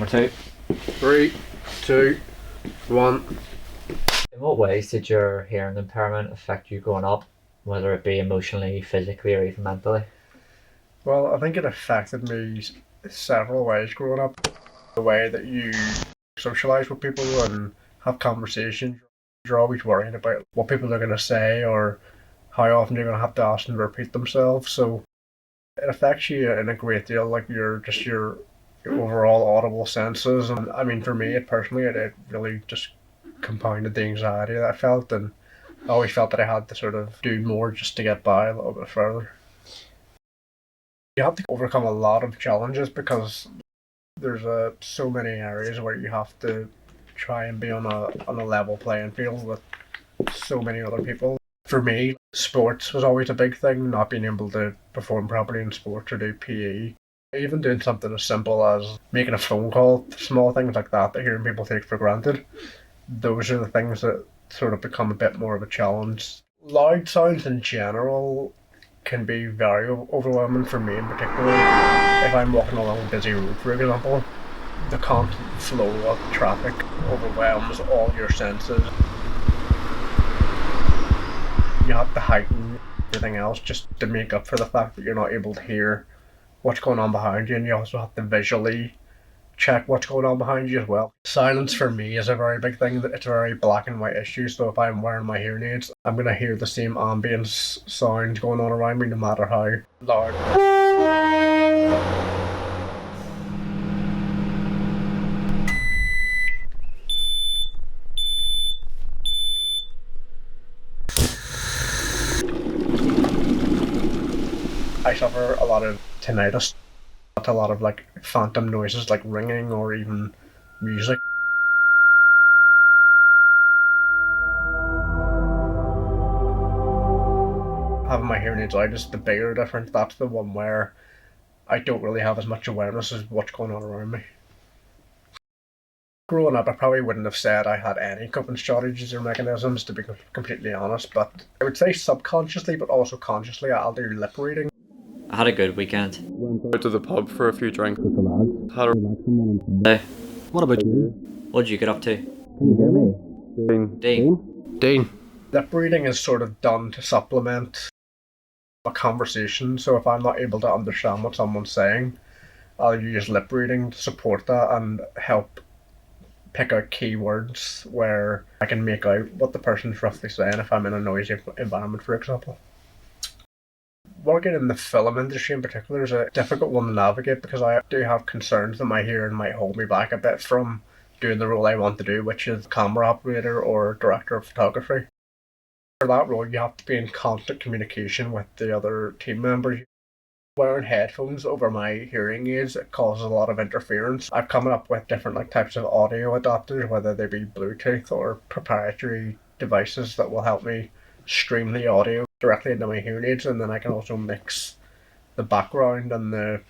Number two. 3, 2, 1. In what ways did your hearing impairment affect you growing up, whether it be emotionally, physically, or even mentally? Well, I think it affected me several ways growing up. The way that you socialise with people and have conversations, you're always worrying about what people are going to say or how often you're going to have to ask them to repeat themselves. So it affects you in a great deal, like your overall audible senses. And I mean, for me, it really just compounded the anxiety that I felt, and I always felt that I had to sort of do more just to get by a little bit further. You have to overcome a lot of challenges because there's so many areas where you have to try and be on a level playing field with so many other people. For me, sports was always a big thing, not being able to perform properly in sports or do PE. Even doing something as simple as making a phone call, small things like that hearing people take for granted, those are the things that sort of become a bit more of a challenge. Loud sounds in general can be very overwhelming for me in particular. If I'm walking along a busy road, for example, the constant flow of traffic overwhelms all your senses. You have to heighten everything else just to make up for the fact that you're not able to hear what's going on behind you, and you also have to visually check what's going on behind you as well. Silence for me is a very big thing. It's a very black and white issue. So if I'm wearing my hearing aids, I'm going to hear the same ambience sound going on around me no matter how loud. I suffer a lot of tinnitus, a lot of like phantom noises like ringing or even music. Having my hearing aids out is the bigger difference. That's the one where I don't really have as much awareness as what's going on around me. Growing up, I probably wouldn't have said I had any coping strategies or mechanisms, to be completely honest, but I would say subconsciously, but also consciously, I'll do lip reading. I had a good weekend. Went out to the pub for a few drinks with the lads. Had a relaxing one on Hey, What about you? what did you get up to? Can you hear me? Dean? Dean. Lip reading is sort of done to supplement a conversation, so if I'm not able to understand what someone's saying, I'll use lip reading to support that and help pick out keywords where I can make out what the person's roughly saying if I'm in a noisy environment, for example. Working in the film industry in particular is a difficult one to navigate because I do have concerns that my hearing might hold me back a bit from doing the role I want to do, which is camera operator or director of photography. For that role, you have to be in constant communication with the other team members. Wearing headphones over my hearing aids, it causes a lot of interference. I've come up with different types of audio adapters, whether they be Bluetooth or proprietary devices that will help me stream the audio directly into my hearing aids, and then I can also mix the background and the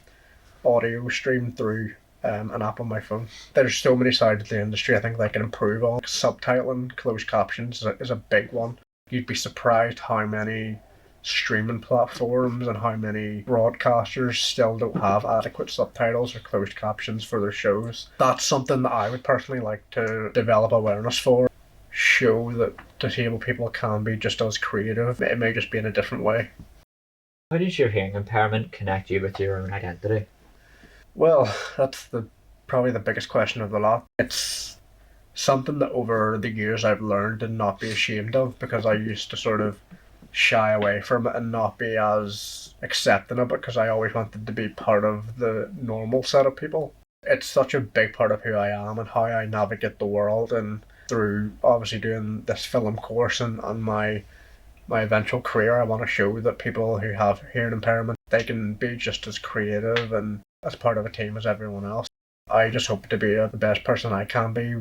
audio stream through an app on my phone. There's so many sides of the industry I think they can improve on. Subtitling, closed captions is a big one. You'd be surprised how many streaming platforms and how many broadcasters still don't have adequate subtitles or closed captions for their shows. That's something that I would personally like to develop awareness for. Show that disabled people can be just as creative. It may just be in a different way. How did your hearing impairment connect you with your own identity? Well, that's probably the biggest question of the lot. It's something that over the years I've learned to not be ashamed of, because I used to sort of shy away from it and not be as accepting of it because I always wanted to be part of the normal set of people. It's such a big part of who I am and how I navigate the world, and through obviously doing this film course and my eventual career, I want to show that people who have hearing impairment, they can be just as creative and as part of a team as everyone else. I just hope to be the best person I can be,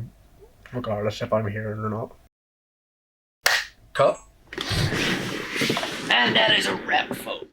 regardless if I'm hearing or not. Cut. And that is a wrap, folks.